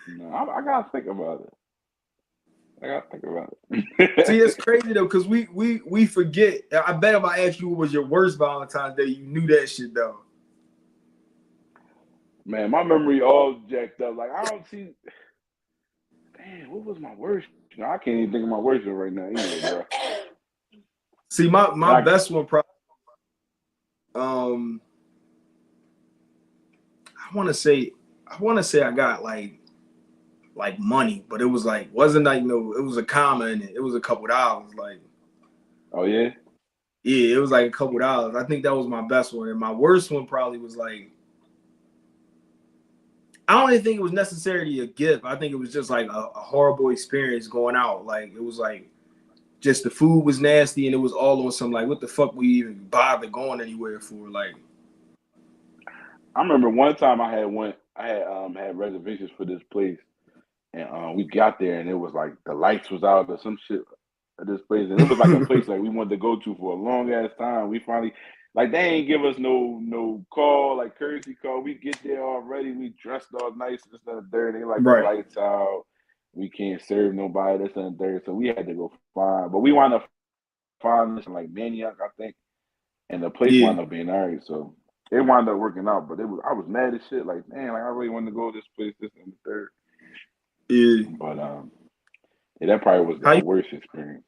No, I gotta think about it. See, it's crazy though, because we forget. I bet if I asked you what was your worst Valentine's Day, you knew that shit though. Man, my memory all jacked up. Like I don't see. Damn, what was my worst? I can't even think of my worst one right now either, bro. See, my best one probably. I want to say I got like like money, but it was like wasn't like no, it was a comma in it. It was a couple dollars. Like, Oh yeah. yeah, it was like a couple dollars. I think that was my best one, and my worst one probably was like I don't even think it was necessarily a gift. I think it was just like a horrible experience going out. Like it was like just the food was nasty, and it was all on some like what the fuck we even bother going anywhere for? Like, I remember one time I had reservations for this place, and we got there and it was like the lights was out or some shit at this place, and it was like a place like we wanted to go to for a long ass time. We finally like they ain't give us no call, like courtesy call. We get there already, we dressed all nice, this and that third. They like the right? lights out, we can't serve nobody, this and third. So we had to go find, but we wound up finding this in like Maniac, I think, and the place Yeah, wound up being alright. So it wound up working out, but I was mad as shit. Like, man, like I really wanted to go to this place, this and the third. yeah. But yeah, that probably was How my you worst experience.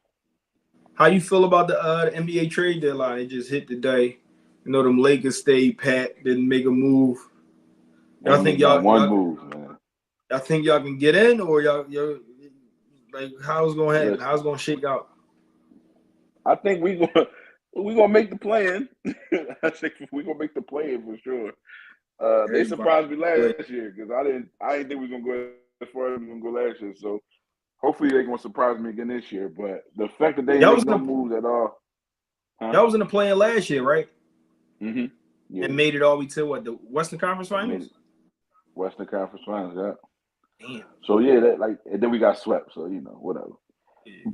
how you feel about the NBA trade deadline? It just hit today. You know, them Lakers stayed pat, didn't make a move. They Y'all ain't think make not y'all one y'all move, man. y'all think y'all can get in, or y'all like how's it gonna happen? How's Listen, it gonna shake out? I think we gonna make the plan. I think we gonna make the plan for sure. They Everybody surprised me play. last year because I didn't think we was gonna go as far as we was gonna go last year. So hopefully they gonna surprise me again this year. But the fact that they didn't Y'all make was in no the moves at all, huh? y'all was in the play-in last year, right? Mm-hmm. And Yeah, made it all the way to what the Western Conference and made Finals? it Western Conference Finals. Yeah. Damn. So yeah, that like and then we got swept. So whatever. Yeah.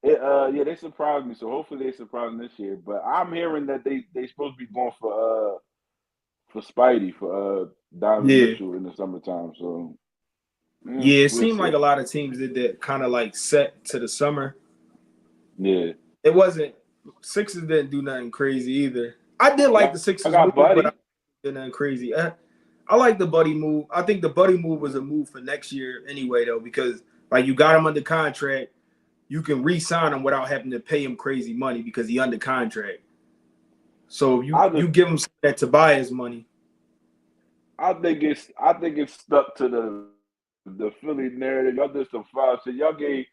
But yeah, they surprised me. So hopefully they surprise me this year. But I'm hearing that they supposed to be going for Spidey for Donovan Yeah. Mitchell in the summertime. So Yeah, it we'll seemed like see. a lot of teams did that kind of like set to the summer. Yeah, It wasn't Sixers didn't do nothing crazy either. I did like the y'all Sixers got move, but I Buddy. did nothing crazy. I like the Buddy move. I think the Buddy move was a move for next year anyway, though, because like you got him under contract, you can re-sign him without having to pay him crazy money because he under contract. So I you just give him that Tobias money. I think it's stuck to the Philly narrative. Y'all did some foul shit. Y'all gave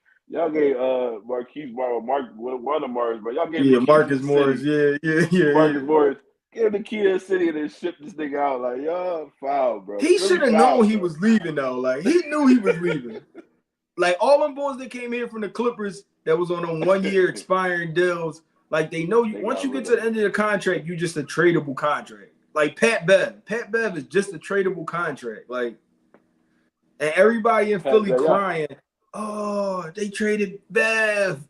Marquise Mark one of Mars, but y'all gave him Yeah, the key to Marcus the Morris. city. Yeah. Marcus Morris gave him the key to the city and then shipped this nigga out. Like, y'all foul, bro. He Philly should have foul, known he bro. was leaving though. Like he knew he was leaving. Like all them boys that came here from the Clippers that was on them 1 year expiring deals, like they know you They once got you get rid to of the him. end of the contract, you just a tradable contract. Like Pat Bev. Pat Bev is just a tradable contract. Like, and everybody in Pat Philly Bev, crying, oh, they traded Bev.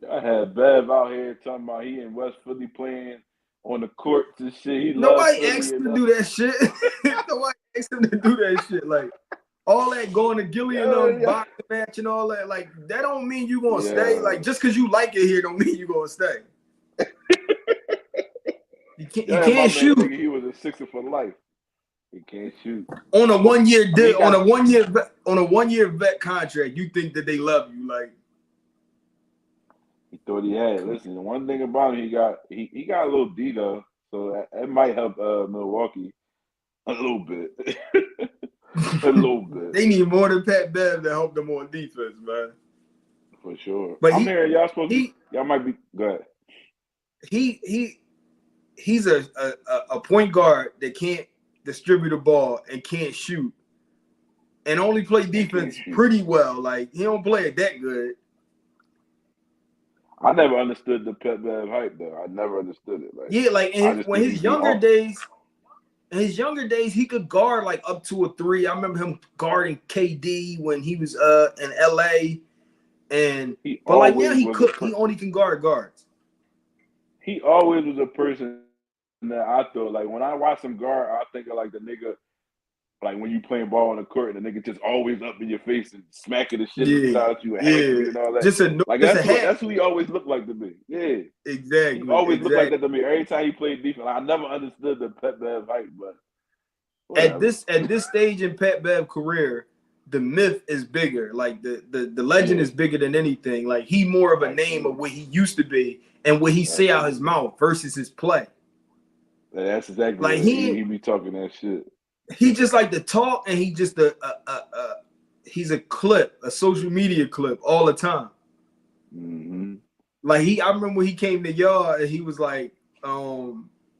y'all had Bev out here talking about he in West Philly playing on the courts and shit. He loved Nobody Philly asked him and to do that shit. Nobody asked him to do that shit. Like all that going to Gilly and yeah, boxing match and all that, like that don't mean you gonna stay. yeah. Like just because you like it here don't mean you gonna stay. You Y'all had my can't man shoot thinking he was a Sixer for life. He can't shoot. on a 1 year I mean, he deal got on a 1 year vet contract. You think that they love you? Like he thought he had. Listen, the one thing about him, he got a little D though, so that might help Milwaukee a little bit, a little bit they need more than Pat Bev to help them on defense, man. for sure. But I'm hearing y'all supposed to be. he Y'all might be good. he he's a point guard that can't distribute the ball and can't shoot and only play And can't defense shoot. pretty well. Like he don't play it that good. I never understood the Pet Bev hype though. I never understood it. Like Yeah, like I just when think his he be younger off. days, he could guard like up to a three. I remember him guarding KD when he was in LA, and He but like now always was he only can guard guards. he always was a person that I thought like when I watch him guard, I think of like the nigga like when you playing ball on the court and the nigga just always up in your face and smacking the shit Yeah, inside you and yeah, angry and all that. just a Like just a that's hat. who he always looked like to me. Yeah. He always looked like Exactly. that to me. Every time he played defense, I never understood the Pet Bev hype, but At whatever. this stage in Pat Bev career, the myth is bigger. Like the legend Yeah, is bigger than anything. Like he more of a name of absolutely, what he used to be and what he say out his absolutely. mouth versus his play. That's exactly Like what he be talking that shit. he just like to talk, and he just he's a clip, a social media clip all the time. Mm-hmm. Like I remember when he came to y'all, and he was like,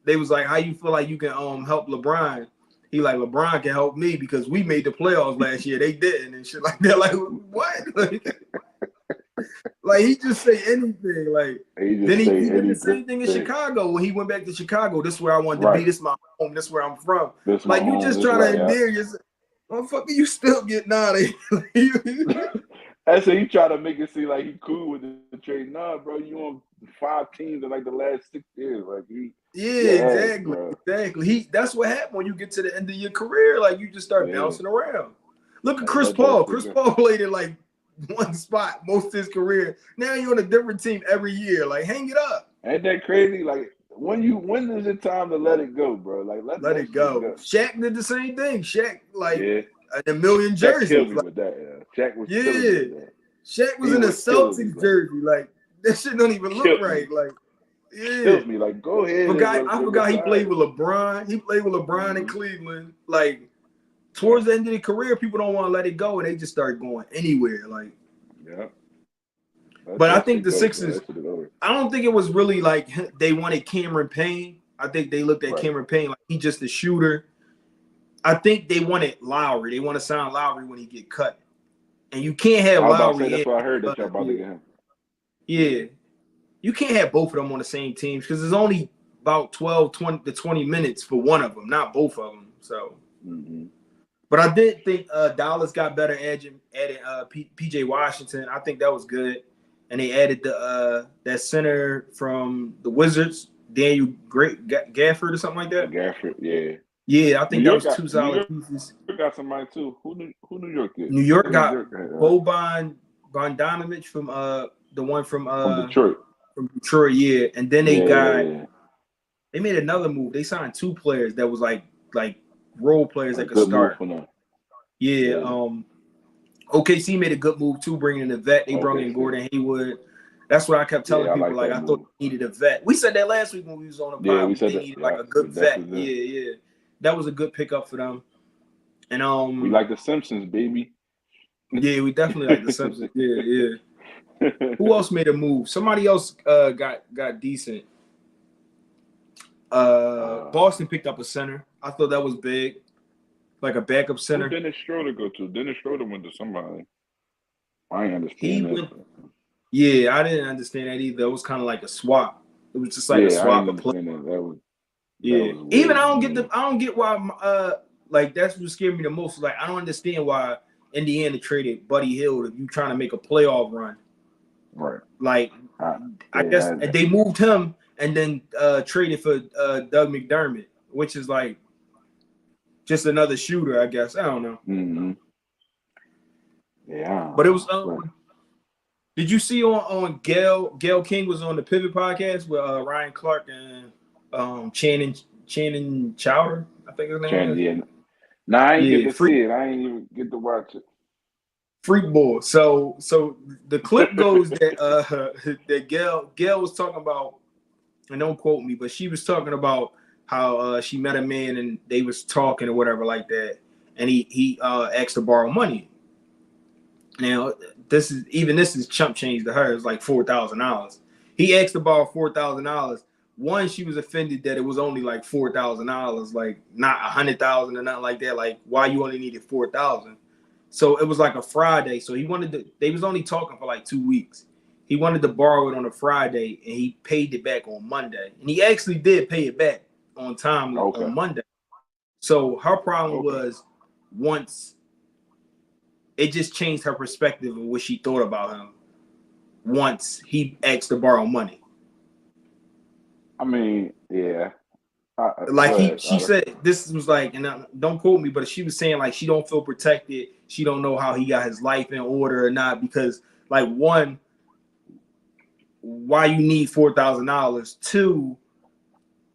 they was like, how you feel like you can help LeBron? He like, LeBron can help me because we made the playoffs last year. They didn't and shit like that. Like what? Like he just say anything. Like he did the same thing in Chicago when he went back to Chicago. This is where I wanted to be. This is my home. This is where I'm from. Like you just trying to endear yourself. Motherfucker, you still getting out of here. That's how he try to make it seem like he cool with the trade. Nah, bro, you on 5 teams in like the last 6 years. Like exactly. That's what happened when you get to the end of your career. Like you just start bouncing around. Look at Chris Paul. Chris Paul played in like one spot most of his career. Now you're on a different team every year. Like hang it up. Ain't that crazy? Like when is it time to let it go, bro? Like let it go. Shaq did the same thing. Shaq a million jerseys. Shaq killed me with that. Shaq was killing me with that. Shaq was in a Celtics jersey. Like that shit don't even look right. Like kills me. Like go ahead. I forgot he played with LeBron. He played with LeBron in Cleveland. Like towards the end of the career, people don't want to let it go, and they just start going anywhere. Like but I think the Sixers. I don't think it was really like they wanted Cameron Payne. I think they looked at Cameron Payne like he's just a shooter. I think they wanted Lowry. They want to sign Lowry when he get cut. And you can't have Lowry. That's what I heard that y'all about to get him. Yeah. You can't have both of them on the same team because there's only about 20 minutes for one of them, not both of them. So, but I did think Dallas got better adding PJ Washington. I think that was good. And they added that center from the Wizards, Daniel Gafford or something like that. Gafford, yeah. Yeah, I think that was 2 solid pieces. New York got somebody too. Who New York did? New York got Boban Bogdanovic from the one from Detroit. From Detroit, yeah. And then they they made another move. They signed 2 players that was like role players that could start. Yeah. OKC made a good move too, bringing in a vet. They brought in Gordon Hayward. That's what I kept telling people. I thought they needed a vet. We said that last week when we was on the pod. Yeah, we said they needed like a good vet. Yeah. That was a good pickup for them. And we like the Simpsons, baby. Yeah, we definitely like the Simpsons. Yeah. Who else made a move? Somebody else got decent. Boston picked up a center. I thought that was big. Like a backup center. Who Dennis Schroeder go to? Dennis Schroeder went to somebody. I ain't understand that. Yeah, I didn't understand that either. It was kind of like a swap. It was just like a swap of play. Even I don't get why like that's what scared me the most. Like I don't understand why Indiana traded Buddy Hield if you trying to make a playoff run. Right. Like I guess they moved him and then traded for Doug McDermott, which is like just another shooter, I guess. I don't know. Mm-hmm. Yeah. But it was did you see on Gail King was on the Pivot podcast with Ryan Clark and Channing Chowder, I think his name is. Yeah. No, I ain't get to see it. I ain't even get to watch it. Freak boy. So the clip goes that that Gail was talking about, and don't quote me, but she was talking about how she met a man and they was talking or whatever like that, and he asked to borrow money. Now this is chump change to her. It's like $4,000. He asked to borrow $4,000. One, she was offended that it was only like $4,000, like not $100,000 or nothing like that. Like why you only needed $4,000? So it was like a Friday. So they was only talking for like 2 weeks. He wanted to borrow it on a Friday and he paid it back on Monday. And he actually did pay it back on time on Monday. So her problem was once it just changed her perspective of what she thought about him once he asked to borrow money. I mean, yeah. She said this was like, and don't quote me, but she was saying like she don't feel protected. She don't know how he got his life in order or not because like one, why you need $4,000? 2,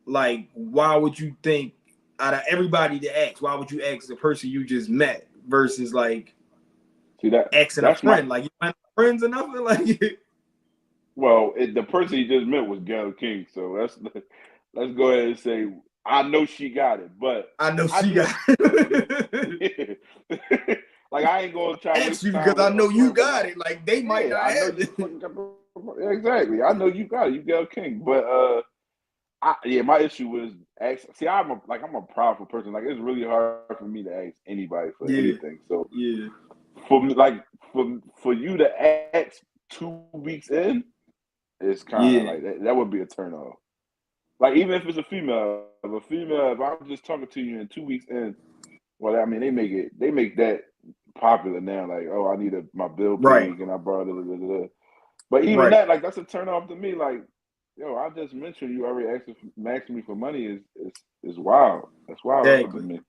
like why would you think out of everybody to ask? Why would you ask the person you just met versus like asking a friend? Like you find friends or nothing like. Well, the person he just met was Gail King, so let's go ahead and say I know she got it, but I know she got it. like I ain't gonna try to Ask waste you time because I with know her you when got it. Like they might not I know have you it. fucking got exactly. I know you got it. You Gayle King, but my issue was I'm a prideful person. Like it's really hard for me to ask anybody for Yeah, anything. So yeah, for me, like for you to ask 2 weeks in, it's kind of yeah, like that would be a turn off. Like even if it's a female, if I'm just talking to you in 2 weeks in, well, I mean they make that popular now. Like, oh, I need my bill right, paid and I brought it. But even right, that, like that's a turn off to me. Like, yo, I just mentioned you already asking me for money is wild. That's wild to exactly, me.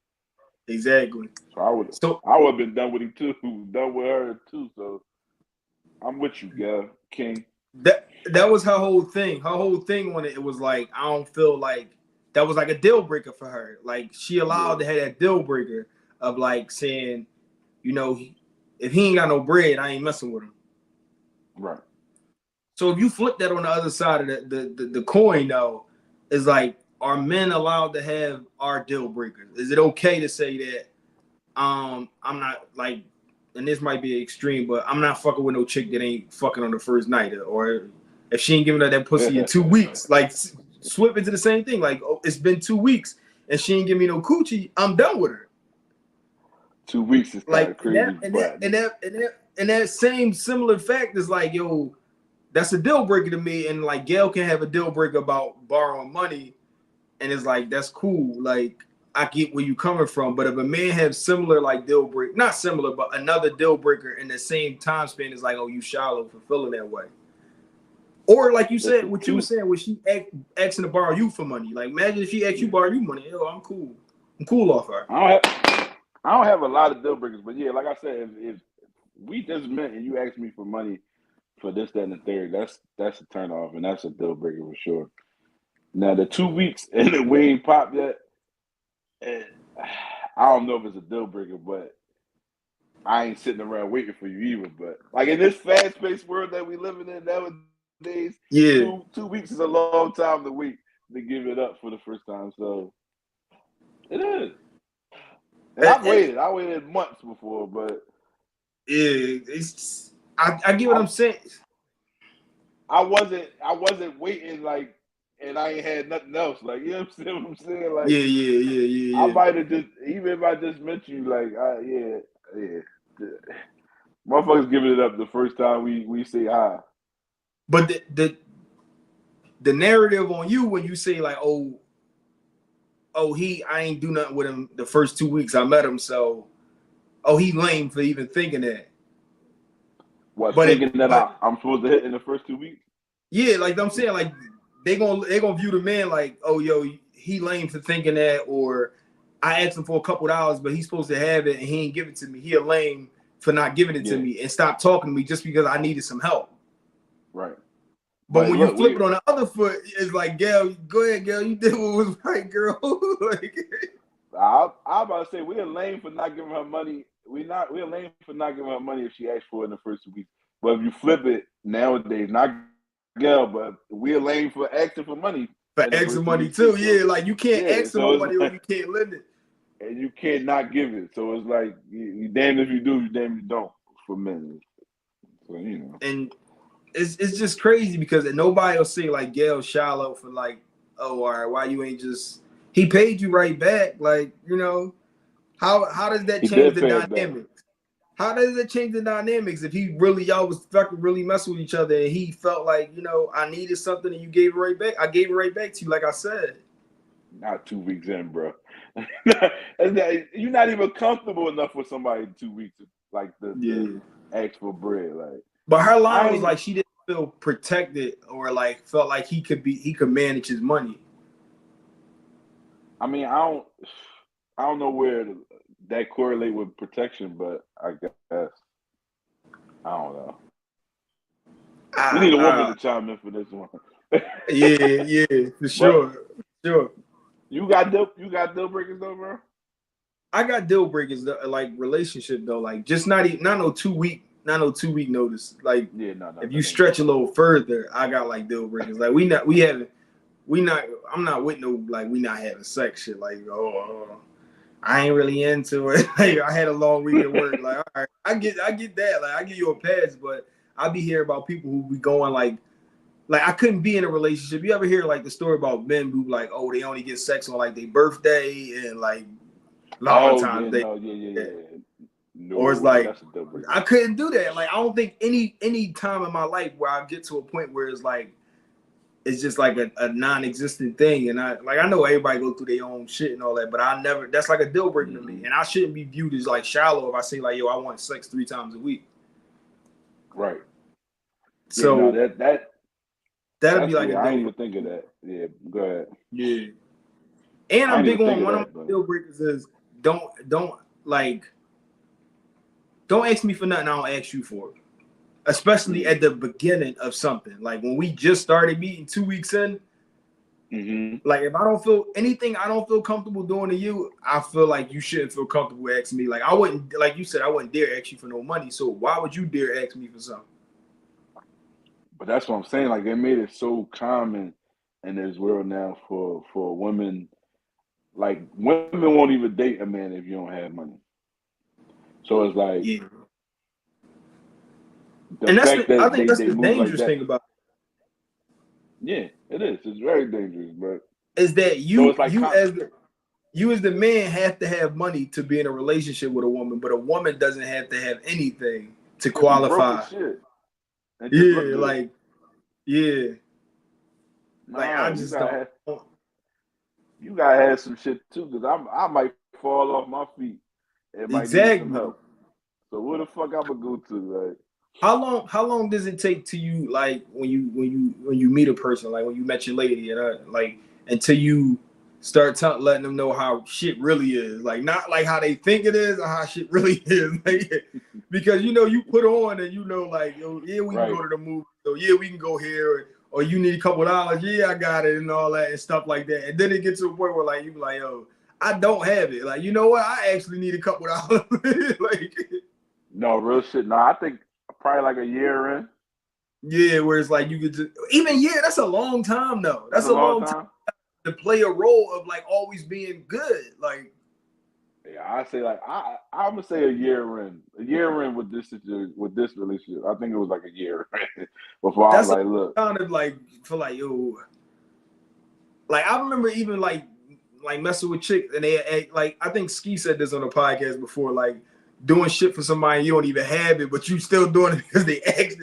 exactly. So So I would have been done with him too, done with her too. So I'm with you, Gayle King. that was her whole thing. Her whole thing on it was like I don't feel like that was like a deal breaker for her. Like she allowed to have that deal breaker of like saying, you know, if he ain't got no bread, I ain't messing with him. Right. So if you flip that on the other side of the coin, though, is like, are men allowed to have our deal breakers? Is it okay to say that I'm not like, and this might be extreme, but I'm not fucking with no chick that ain't fucking on the first night, or if she ain't giving her that pussy in 2 weeks, like swip into the same thing. Like, oh, it's been 2 weeks and she ain't give me no coochie, I'm done with her. 2 weeks is kind Like of crazy, but and that same similar fact is like, yo, that's a deal breaker to me. And like Gayle can have a deal breaker about borrowing money, and it's like that's cool. Like I get where you coming from, but if a man has similar like deal break, not similar, but another deal breaker in the same time span is like, oh, you shallow for feeling that way. Or like you said, what you were saying, was she asking to borrow you for money? Like imagine if she asked you borrow you money, yo, I'm cool. I'm cool off her. I don't have a lot of deal breakers, but yeah, like I said, if we just met and you asked me for money for this, that, and the third, that's a turn off, and that's a deal breaker for sure. Now the 2 weeks and the we ain't popped yet, I don't know if it's a deal breaker, but I ain't sitting around waiting for you either. But like in this fast-paced world that we living in nowadays, Yeah. 2 weeks is a long time to wait to give it up for the first time. So it is. And I waited months before, but yeah, I get what I'm saying. I wasn't waiting like, and I ain't had nothing else. Like, you know what I'm saying? Like, I Yeah. might have just, even if I just met you, like, yeah. Motherfuckers giving it up the first time we say hi. But the narrative on you when you say like, oh, I ain't do nothing with him the first 2 weeks I met him, so he lame for even thinking that. What, thinking that I'm supposed to hit in the first 2 weeks? Yeah, like I'm saying, like they gonna view the man like, oh, yo, he lame for thinking that, or I asked him for a couple of dollars, but he's supposed to have it and he ain't give it to me. He a lame for not giving it to me and stop talking to me just because I needed some help. Right. But when you flip it on the other foot, it's like, Gayle, go ahead, Gayle, you did what was right, girl. Like, I'm about to say we're lame for not giving her money. We're lame for not giving her money if she asked for it in the first 2 weeks. But if you flip it nowadays, not Gayle, but we're lame for asking for money. For extra money too, yeah. Like you can't ask for money or you can't lend it. And you can't not give it. So it's like you damn if you do, you damn you don't for men. So you know. And it's just crazy because nobody will say like Gayle shallow for like, oh, all right, why you ain't just he paid you right back? Like, you know, how does that change the dynamics? How does it change the dynamics if he really y'all was fucking really messing with each other and he felt like, you know, I needed something and you gave it right back? I gave it right back to you, like I said. Not 2 weeks in, bro. You're not even comfortable enough with somebody in 2 weeks, like the ask for bread, like. But her line was like she didn't feel protected or like felt like he could manage his money. I mean, I don't know where that correlate with protection, but I guess I don't know. We need a woman to chime in for this one. yeah, for sure. You got deal breakers though, bro? I got deal breakers like relationship though, like just not no 2 week notice. Like if you stretch a little further, I got like deal breakers. Like we haven't I'm not with no like we not having sex shit. Like I ain't really into it. Like, I had a long week at work. Like, all right, I get that. Like, I give you a pass, but I be hearing about people who be going like I couldn't be in a relationship. You ever hear like the story about men who like, oh, they only get sex on like their birthday and like Valentine's Day. Yeah. No, or it's like that's a I couldn't do that. Like, I don't think any time in my life where I get to a point where it's like it's just like a non-existent thing. And I know everybody go through their own shit and all that, but I never, that's like a deal breaker to me. And I shouldn't be viewed as like shallow if I say like, yo, I want sex 3 times a week. Right. So yeah, no, that'd be like a deal I didn't even think of that. Yeah, go ahead. Yeah. And I'm big on one of my deal breakers is don't ask me for nothing I don't ask you for. Especially at the beginning of something. Like when we just started meeting 2 weeks in, like if I don't feel anything I don't feel comfortable doing to you, I feel like you shouldn't feel comfortable asking me. Like I wouldn't, like you said, I wouldn't dare ask you for no money. So why would you dare ask me for something? But that's what I'm saying. Like they made it so common in this world now for women. Like women won't even date a man if you don't have money. So it's like, and I think that's the dangerous thing about it. Yeah, it is. It's very dangerous, but is that you as the man have to have money to be in a relationship with a woman, but a woman doesn't have to have anything to qualify. Yeah, like I just don't. You gotta have some shit too, because I might fall off my feet. Exactly. So where the fuck I'm gonna go to? Like, how long does it take to you, like when you meet a person, like when you met your lady, and like until you start letting them know how shit really is, like not like how they think it is or how shit really is, like, because you put on and like, yo, yeah, we can go to the movie, so yeah, we can go here, or you need a couple $, yeah, I got it, and all that and stuff like that, and then it gets to a point where like you be like, yo, I don't have it, like, you know what, I actually need a couple $, like. No, real shit. No, I think probably like a year in. Yeah, where it's like you could just even that's a long time though. That's a long time to play a role of like always being good. Like, yeah, I say like I'm gonna say a year in. A year in with this relationship. I think it was like a year before I was like, look, kind of like for like yo, like I remember even like messing with chicks and they like I think Ski said this on a podcast before, like doing shit for somebody you don't even have it, but you still doing it because they asked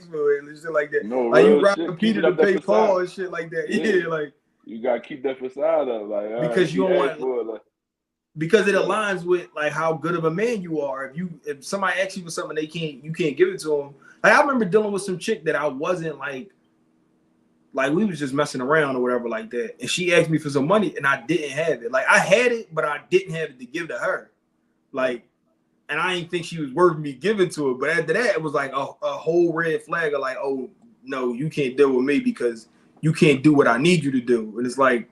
for it and shit like that. No, like you robbing Peter to pay Paul and shit like that. Yeah, like you gotta keep that facade up, like because you don't want because it aligns with like how good of a man you are. If somebody asks you for something you can't give it to them. Like I remember dealing with some chick that I wasn't like we was just messing around or whatever like that, and she asked me for some money and I didn't have it. Like I had it, but I didn't have it to give to her. Like. And I didn't think she was worth me giving to her. But after that, it was like a whole red flag of like, oh, no, you can't deal with me because you can't do what I need you to do. And it's like,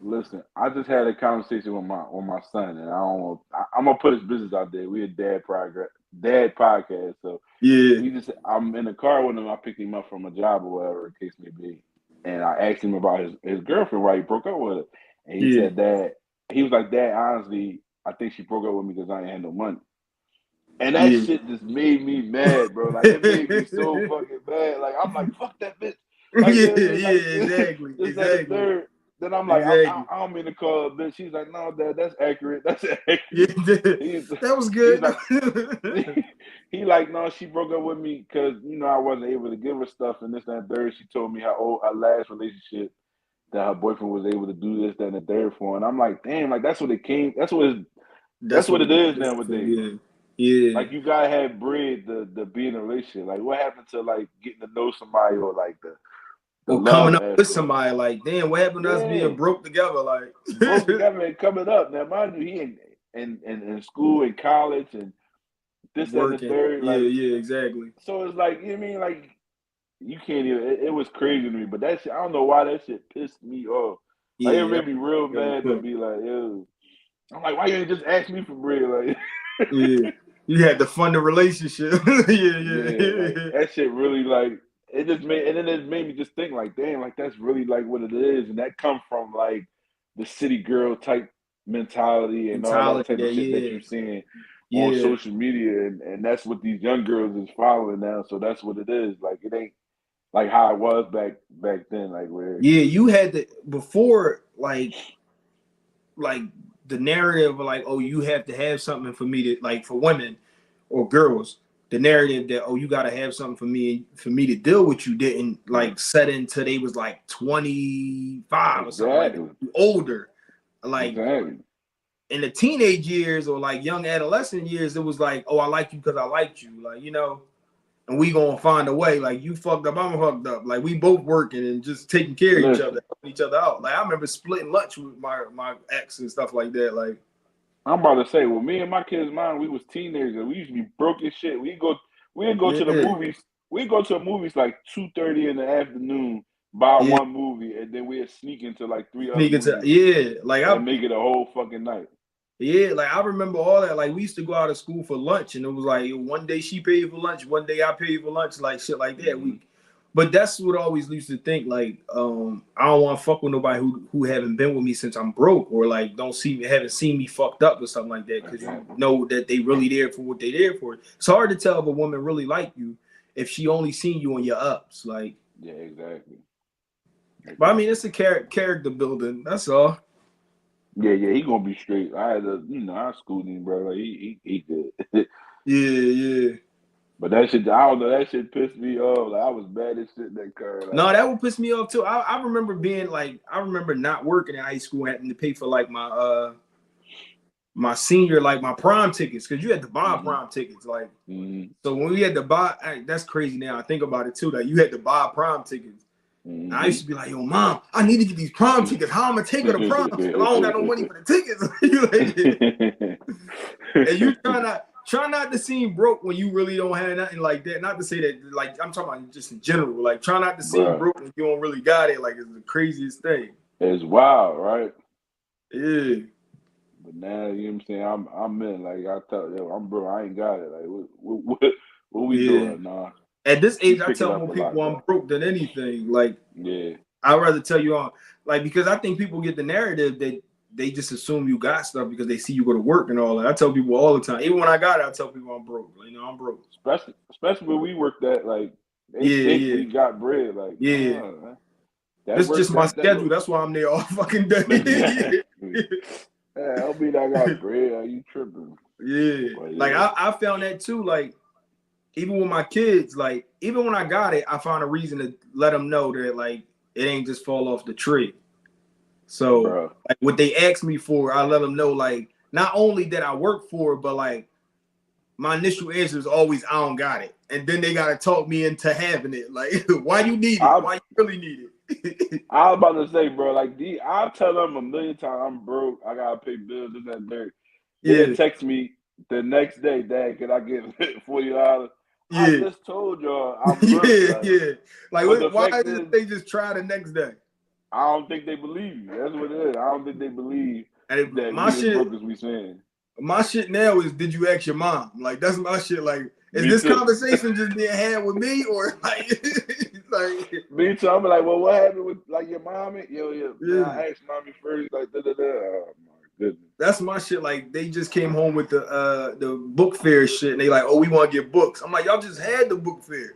listen, I just had a conversation with my son, and I'm gonna put his business out there. We a dad podcast, so yeah. I'm in the car with him. I picked him up from a job or whatever the case may be, and I asked him about his girlfriend, why he broke up with her, and he said that he was like, Dad, honestly, I think she broke up with me because I ain't had no money. And that shit just made me mad, bro. Like, it made me so fucking mad. Like, I'm like, fuck that bitch. Like, exactly. Then I'm like, I don't mean to call her a bitch. She's like, no, Dad, that's accurate. That's accurate. That was good. He like, no, she broke up with me because, I wasn't able to give her stuff and this, that, and third. She told me how her last relationship that her boyfriend was able to do this, that, and the third for. And I'm like, damn, like, that's what it is nowadays. Yeah. Like you gotta have bread to be in a relationship. Like what happened to like getting to know somebody or like the coming up with somebody? Like, damn, what happened to us being broke together? Like broke together and coming up. Now mind you, he in school and college and this and the third. Like, yeah, exactly. So it's like, you know what I mean? Like you can't even it was crazy to me, but that shit, I don't know why that shit pissed me off. Like it made me real mad to be like, yo. I'm like, why you ain't just ask me for bread? Like yeah. You had to fund the relationship. Yeah. Like, that shit really like it just made, and then it made me just think like, damn, like that's really like what it is, and that come from like the city girl type mentality and all that Mentality, type of shit that yeah, you're seeing on yeah, social media, and that's what these young girls is following now. So that's what it is. Like it ain't like how it was back then, like where yeah. You had to before like the narrative of like, oh, you have to have something for me to like for women or girls. The narrative that oh, you gotta have something for me to deal with you didn't like set until they was like 25 or something like that. exactly, Older, like exactly. in the teenage years or like young adolescent years, it was like, oh, I like you because I liked you, like and we gonna find a way. Like you fucked up, I'm fucked up. Like we both working and just taking care of Listen, each other out. Like I remember splitting lunch with my ex and stuff like that. Like I'm about to say, well, me and my kids, mine, we was teenagers. We used to be broke as shit. We'd go to the yeah, movies. We go to the movies like 2:30 in the afternoon, buy yeah. one movie, and then we'd sneak into like three other Nigga to movies yeah, and make it a whole fucking night. like I remember all that. Like we used to go out of school for lunch, and it was like one day she paid for lunch, one day I paid for lunch, like shit like that. Mm-hmm. But that's what I always used to think. Like, I don't want to fuck with nobody who haven't been with me since I'm broke, or like haven't seen me fucked up or something like that. Because you know that they really there for what they there for. It's hard to tell if a woman really like you if she only seen you on your ups. Like, yeah, exactly. But I mean, it's a character building. That's all. Yeah, he gonna be straight. I had I schooled him, bro. Like he good. Yeah. But that shit, I don't know. That shit pissed me off. Like I was mad as shit that car. Like, No, that would piss me off too. I remember being like, I remember not working in high school, having to pay for like my senior, like my prom tickets, because you had to buy prom tickets. Like, so when we had to buy, that's crazy now. I think about it too. That you had to buy prom tickets. I used to be like, yo, mom, I need to get these prom tickets. How am I taking the prom? I don't got no money for the tickets. And you try not to seem broke when you really don't have nothing like that. Not to say that, like, I'm talking about just in general. Like, try not to seem broke when you don't really got it. Like, it's the craziest thing. It's wild, right? Yeah. But now, you know what I'm saying? I'm in. Like, I tell you, I'm broke. I ain't got it. Like, what we doing? Nah. At this age, I tell more people I'm broke than anything. Like, I'd rather tell you on, like, because I think people get the narrative that they just assume you got stuff because they see you go to work and all that. I tell people all the time. Even when I got it, I tell people I'm broke. Like, I'm broke. Especially when we worked at, like, they think we got bread. Like, This is just my schedule. That's why I'm there all fucking day. Yeah, I'll be that I got bread. Are you tripping? Yeah. Like, I found that too. Like, even with my kids, like, even when I got it, I found a reason to let them know that, like, it ain't just fall off the tree. So, like, what they ask me for, I let them know, like, not only that I work for it, but, like, my initial answer is always, I don't got it. And then they got to talk me into having it. Like, why you need it? Why you really need it? I was about to say, bro, like, I'll tell them a million times I'm broke. I got to pay bills, this, that, dirt. They text me the next day, Dad, can I get $40? I just told y'all I'm broke. Like, why didn't they just try the next day? I don't think they believe you. That's what it is. I don't think they believe that we as broke as we saying. My shit now is, did you ask your mom? Like, that's my shit. Like, is this conversation just being had with me, or like, me too? I'm like, well, what happened with like your mommy? Yeah. I asked mommy first. Like, da. Oh my goodness. That's my shit. Like, they just came home with the book fair shit, and they like, oh, we want to get books. I'm like, y'all just had the book fair.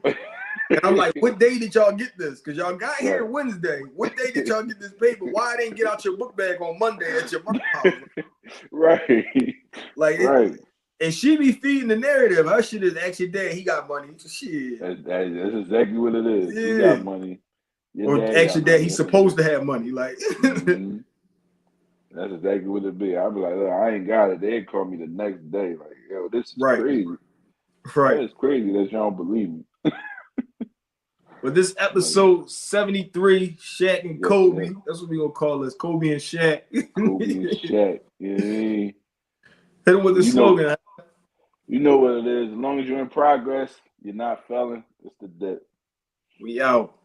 And I'm like, what day did y'all get this? Because y'all got here Wednesday. What day did y'all get this paper? Why didn't get out your book bag on Monday at your mom's house? Right. Like, and she be feeding the narrative. Her shit is actually dad, he got money. Shit. That's exactly what it is. Yeah. He got money. Or actually dad, he's supposed to have money. Like, that's exactly what it be. I'll be like, look, I ain't got it. They'd call me the next day. Like, yo, this is crazy. Right. It's crazy that y'all don't believe me. But this episode 73, Shaq and Kobe. That's what we're going to call this. Kobe and Shaq. Kobe and Shaq. Yeah. Hit him with the slogan. You know what it is. As long as you're in progress, you're not failing. It's the dip. We out.